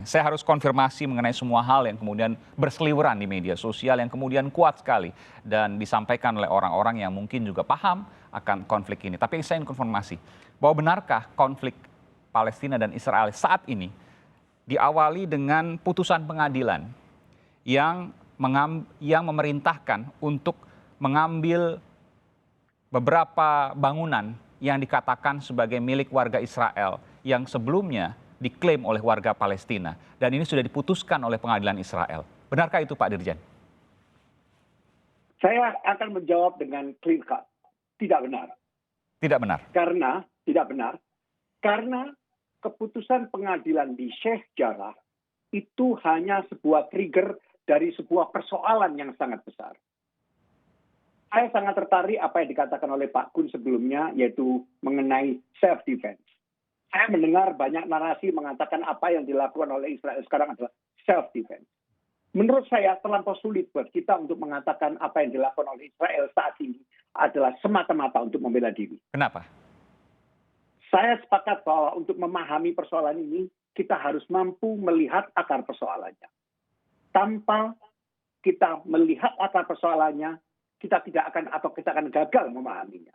Saya harus konfirmasi mengenai semua hal yang kemudian berseliweran di media sosial yang kemudian kuat sekali dan disampaikan oleh orang-orang yang mungkin juga paham akan konflik ini. Tapi saya ingin konfirmasi bahwa benarkah konflik Palestina dan Israel saat ini diawali dengan putusan pengadilan yang memerintahkan untuk mengambil beberapa bangunan yang dikatakan sebagai milik warga Israel yang sebelumnya diklaim oleh warga Palestina. Dan ini sudah diputuskan oleh pengadilan Israel. Benarkah itu Pak Dirjen? Saya akan menjawab dengan clear cut. Tidak benar. Tidak benar? Tidak benar. Karena keputusan pengadilan di Sheikh Jarrah itu hanya sebuah trigger dari sebuah persoalan yang sangat besar. Saya sangat tertarik apa yang dikatakan oleh Pak Kun sebelumnya, yaitu mengenai self-defense. Saya mendengar banyak narasi mengatakan apa yang dilakukan oleh Israel sekarang adalah self-defense. Menurut saya terlampau sulit buat kita untuk mengatakan apa yang dilakukan oleh Israel saat ini adalah semata-mata untuk membela diri. Kenapa? Saya sepakat bahwa untuk memahami persoalan ini, kita harus mampu melihat akar persoalannya. Tanpa kita melihat akar persoalannya, kita akan gagal memahaminya.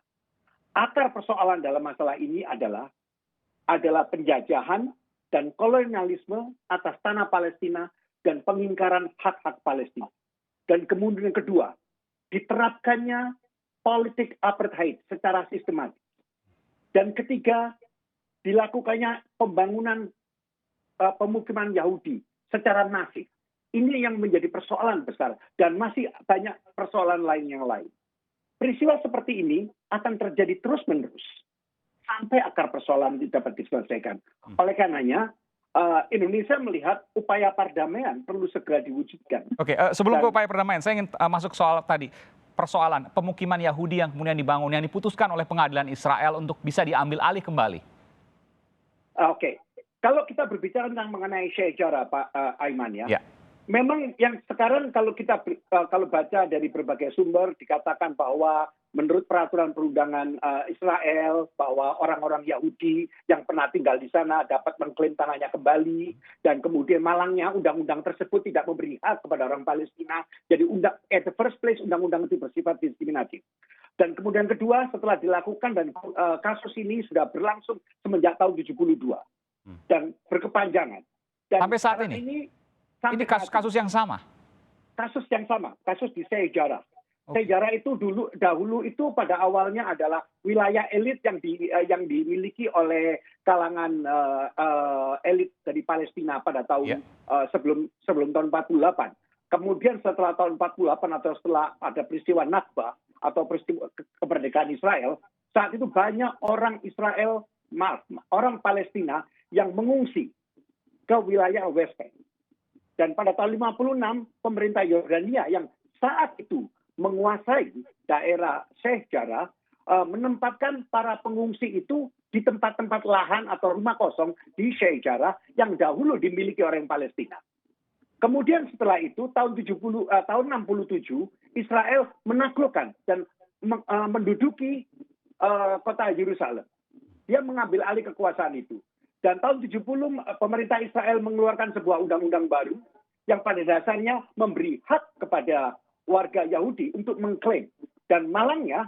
Akar persoalan dalam masalah ini adalah penjajahan dan kolonialisme atas tanah Palestina dan pengingkaran hak-hak Palestina. Dan kemudian yang kedua, diterapkannya politik apartheid secara sistematis. Dan ketiga, dilakukannya pembangunan pemukiman Yahudi secara masif. Ini yang menjadi persoalan besar dan masih banyak persoalan lain yang lain. Peristiwa seperti ini akan terjadi terus-menerus sampai akar persoalan dapat diselesaikan. Oleh karenanya, Indonesia melihat upaya perdamaian perlu segera diwujudkan. Oke, sebelum ke upaya perdamaian, saya ingin masuk soal tadi. Persoalan pemukiman Yahudi yang kemudian dibangun, yang diputuskan oleh pengadilan Israel untuk bisa diambil alih kembali. Oke, kalau kita berbicara tentang mengenai Sheikh Jarrah, Pak Aiman ya. Memang yang sekarang kalau baca dari berbagai sumber dikatakan bahwa menurut peraturan perundangan Israel bahwa orang-orang Yahudi yang pernah tinggal di sana dapat mengklaim tanahnya kembali, dan kemudian malangnya undang-undang tersebut tidak memberi hak kepada orang Palestina. Jadi at the first place undang-undang itu bersifat diskriminatif. Dan kemudian kedua, setelah dilakukan dan kasus ini sudah berlangsung semenjak tahun 72 dan berkepanjangan. Dan sampai saat ini kasus yang sama? Kasus yang sama, kasus di Sheikh Jarrah. Sheikh Jarrah itu dahulu itu pada awalnya adalah wilayah elit yang dimiliki oleh kalangan elit dari Palestina pada tahun sebelum tahun 48. Kemudian setelah tahun 48 atau setelah ada peristiwa Nakba atau peristiwa kemerdekaan Israel, saat itu banyak orang Palestina yang mengungsi ke wilayah West Bank. Dan pada tahun 56, pemerintah Yordania yang saat itu menguasai daerah Sheikh Jarrah menempatkan para pengungsi itu di tempat-tempat lahan atau rumah kosong di Sheikh Jarrah yang dahulu dimiliki orang Palestina. Kemudian setelah itu tahun 67 Israel menaklukkan dan menduduki kota Yerusalem. Dia mengambil alih kekuasaan itu. Dan tahun 70 pemerintah Israel mengeluarkan sebuah undang-undang baru yang pada dasarnya memberi hak kepada warga Yahudi untuk mengklaim. Dan malangnya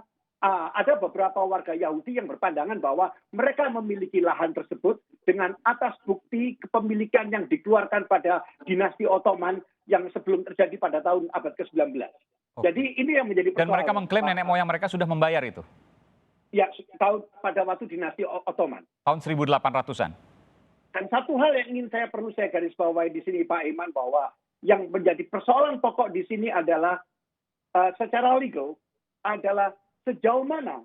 ada beberapa warga Yahudi yang berpandangan bahwa mereka memiliki lahan tersebut dengan atas bukti kepemilikan yang dikeluarkan pada dinasti Ottoman yang sebelum terjadi pada tahun abad ke-19. Jadi ini yang menjadi persoalan. Dan mereka mengklaim nenek moyang mereka sudah membayar itu? Ya, pada waktu dinasti Ottoman. Tahun 1800-an. Dan satu hal yang ingin perlu saya garis bawahi di sini Pak Iman, bahwa yang menjadi persoalan pokok di sini adalah secara legal adalah sejauh mana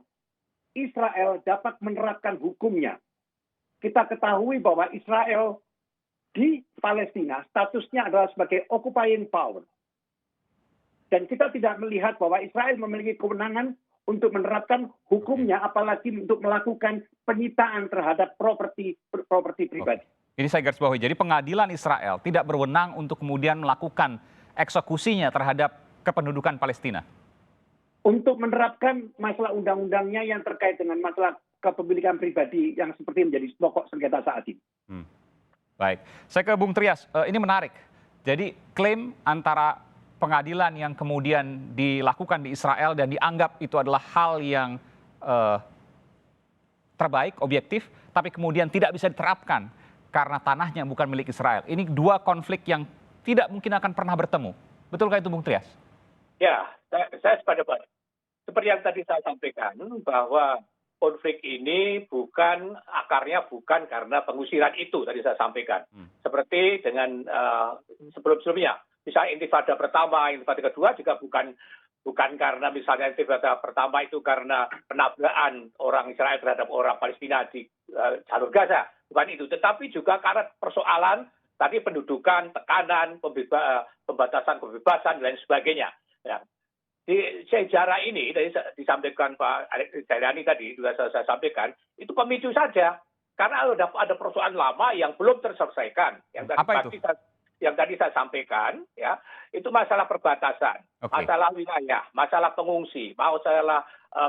Israel dapat menerapkan hukumnya. Kita ketahui bahwa Israel di Palestina statusnya adalah sebagai occupying power. Dan kita tidak melihat bahwa Israel memiliki kewenangan untuk menerapkan hukumnya, apalagi untuk melakukan penyitaan terhadap properti pribadi. Ini saya garis bawahi. Jadi pengadilan Israel tidak berwenang untuk kemudian melakukan eksekusinya terhadap kependudukan Palestina. Untuk menerapkan masalah undang-undangnya yang terkait dengan masalah kepemilikan pribadi yang seperti menjadi pokok sengketa saat ini. Baik, saya ke Bung Trias. Ini menarik. Jadi klaim antara pengadilan yang kemudian dilakukan di Israel dan dianggap itu adalah hal yang eh, terbaik, objektif, tapi kemudian tidak bisa diterapkan karena tanahnya bukan milik Israel. Ini dua konflik yang tidak mungkin akan pernah bertemu. Betulkah itu, Bung Trias? Ya, saya sepakat. Seperti yang tadi saya sampaikan, bahwa konflik ini akarnya bukan karena pengusiran itu tadi saya sampaikan. Seperti dengan sebelum-sebelumnya, misalnya intifada pertama, intifada kedua juga bukan karena misalnya intifada pertama itu karena penabrakan orang Israel terhadap orang Palestina di jalur Gaza, bukan itu. Tetapi juga karena persoalan tadi pendudukan, tekanan, pembatasan kebebasan dan lain sebagainya. Ya. Di sejarah ini tadi disampaikan Pak Jailani tadi juga saya sampaikan itu pemicu saja karena ada persoalan lama yang belum terselesaikan yang tadi saya sampaikan ya itu masalah perbatasan, masalah wilayah, masalah pengungsi, masalah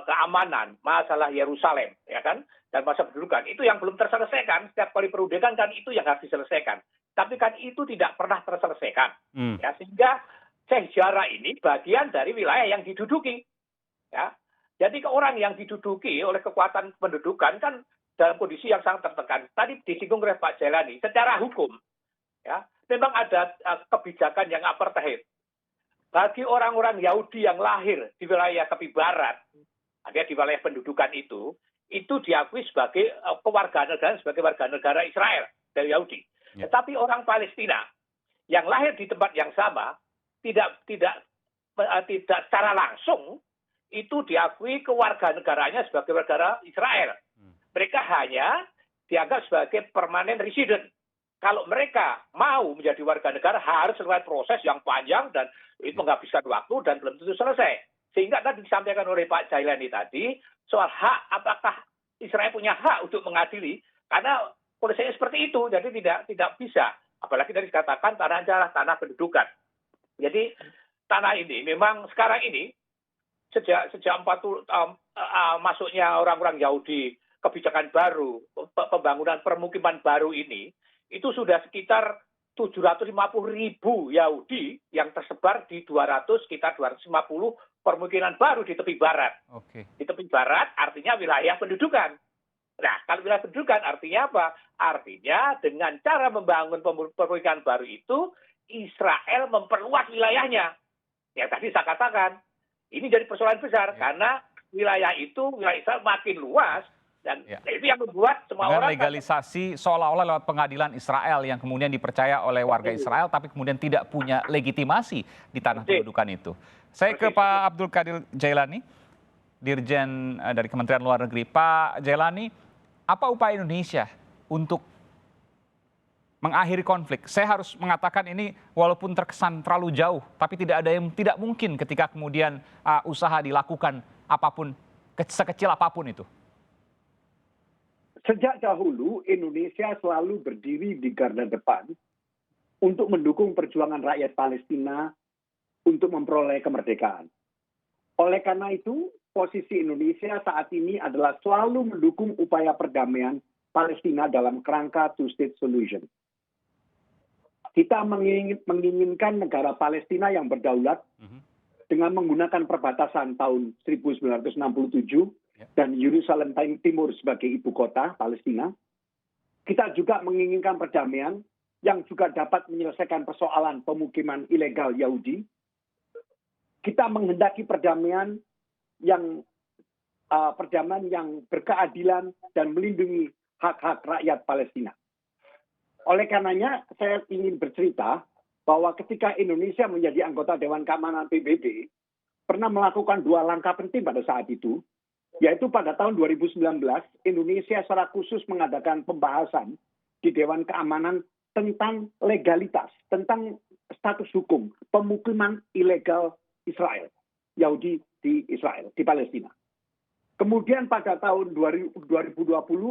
keamanan, masalah Yerusalem ya kan dan masalah pendudukan itu yang belum terselesaikan. Setiap kali perudekan kan itu yang harus diselesaikan, tapi kan itu tidak pernah terselesaikan ya sehingga sejarah ini bagian dari wilayah yang diduduki. Ya. Jadi orang yang diduduki oleh kekuatan pendudukan kan dalam kondisi yang sangat tertekan. Tadi disinggung oleh Pak Jailani, secara hukum, ya, memang ada kebijakan yang apartheid. Bagi orang-orang Yahudi yang lahir di wilayah tepi barat, ada di wilayah pendudukan itu diakui sebagai kewarganegaraan, sebagai warga negara Israel dari Yahudi. Ya. Tetapi orang Palestina yang lahir di tempat yang sama, tidak secara langsung itu diakui kewarganegaranya sebagai warga negara Israel. Mereka hanya dianggap sebagai permanent resident. Kalau mereka mau menjadi warga negara harus lewat proses yang panjang dan itu menghabiskan waktu dan belum tentu selesai. Sehingga tadi disampaikan oleh Pak Jailani tadi soal hak, apakah Israel punya hak untuk mengadili karena kondisinya seperti itu, jadi tidak bisa. Apalagi tadi dikatakan tanah adalah tanah pendudukan. Jadi tanah ini memang sekarang ini sejak 40 masuknya orang-orang Yahudi, kebijakan baru, pembangunan permukiman baru ini, itu sudah sekitar 750.000 Yahudi yang tersebar di sekitar 250 permukiman baru di tepi barat. Di tepi barat artinya wilayah pendudukan. Nah, kalau wilayah pendudukan artinya apa? Artinya dengan cara membangun permukiman baru itu, Israel memperluas wilayahnya. Yang tadi saya katakan, ini jadi persoalan besar karena wilayah Israel makin luas dan itu yang membuat semua dengan orang legalisasi seolah-olah lewat pengadilan Israel yang kemudian dipercaya oleh warga Israel tapi kemudian tidak punya legitimasi di tanah pendudukan itu. Saya ke Pak Abdul Qadir Jailani, Dirjen dari Kementerian Luar Negeri. Pak Jailani, apa upaya Indonesia untuk mengakhiri konflik? Saya harus mengatakan ini walaupun terkesan terlalu jauh, tapi tidak ada yang tidak mungkin ketika kemudian usaha dilakukan apapun, sekecil apapun itu. Sejak dahulu Indonesia selalu berdiri di garda depan untuk mendukung perjuangan rakyat Palestina untuk memperoleh kemerdekaan. Oleh karena itu, posisi Indonesia saat ini adalah selalu mendukung upaya perdamaian Palestina dalam kerangka two-state solution. Kita menginginkan negara Palestina yang berdaulat dengan menggunakan perbatasan tahun 1967 dan Yerusalem Timur sebagai ibu kota Palestina. Kita juga menginginkan perdamaian yang juga dapat menyelesaikan persoalan pemukiman ilegal Yahudi. Kita menghendaki perdamaian yang berkeadilan dan melindungi hak-hak rakyat Palestina. Oleh karenanya, saya ingin bercerita bahwa ketika Indonesia menjadi anggota Dewan Keamanan PBB, pernah melakukan 2 langkah penting pada saat itu, yaitu pada tahun 2019, Indonesia secara khusus mengadakan pembahasan di Dewan Keamanan tentang legalitas, tentang status hukum pemukiman ilegal Israel, Yahudi di Israel, di Palestina. Kemudian pada tahun 2020,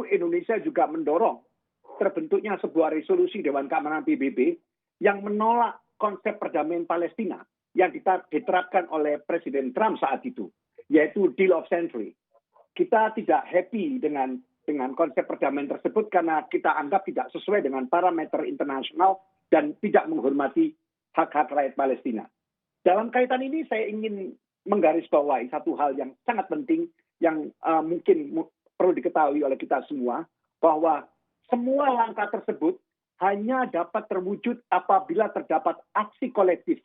Indonesia juga mendorong terbentuknya sebuah resolusi Dewan Keamanan PBB yang menolak konsep perdamaian Palestina yang diterapkan oleh Presiden Trump saat itu, yaitu Deal of Century. Kita tidak happy dengan dengan konsep perdamaian tersebut karena kita anggap tidak sesuai dengan parameter internasional dan tidak menghormati hak-hak rakyat Palestina. Dalam kaitan ini saya ingin menggarisbawahi satu hal yang sangat penting yang mungkin perlu diketahui oleh kita semua, bahwa semua langkah tersebut hanya dapat terwujud apabila terdapat aksi kolektif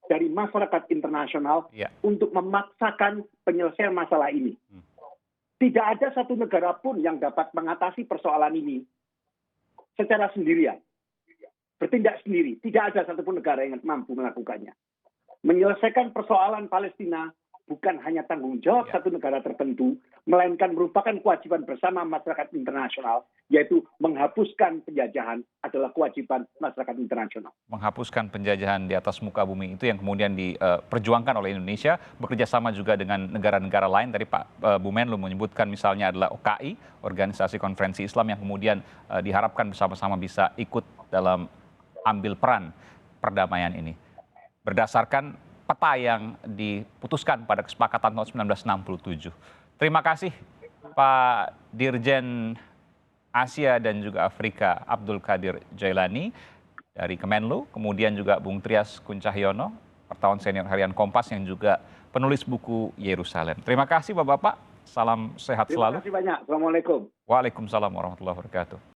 dari masyarakat internasional untuk memaksakan penyelesaian masalah ini. Tidak ada satu negara pun yang dapat mengatasi persoalan ini secara sendirian. Bertindak sendiri. Tidak ada satupun negara yang mampu melakukannya. Menyelesaikan persoalan Palestina bukan hanya tanggung jawab satu negara tertentu, melainkan merupakan kewajiban bersama masyarakat internasional, yaitu menghapuskan penjajahan adalah kewajiban masyarakat internasional. Menghapuskan penjajahan di atas muka bumi itu yang kemudian diperjuangkan oleh Indonesia, bekerja sama juga dengan negara-negara lain. Tadi Pak Bu Menlu menyebutkan misalnya adalah OKI, Organisasi Konferensi Islam, yang kemudian diharapkan bersama-sama bisa ikut dalam ambil peran perdamaian ini. Berdasarkan peta yang diputuskan pada kesepakatan tahun 1967. Terima kasih Pak Dirjen Asia dan juga Afrika Abdul Qadir Jailani dari Kemenlu, kemudian juga Bung Trias Kuncahyono, wartawan senior harian Kompas yang juga penulis buku Yerusalem. Terima kasih Bapak-Bapak, salam sehat selalu. Terima kasih banyak. Assalamualaikum. Waalaikumsalam warahmatullahi wabarakatuh.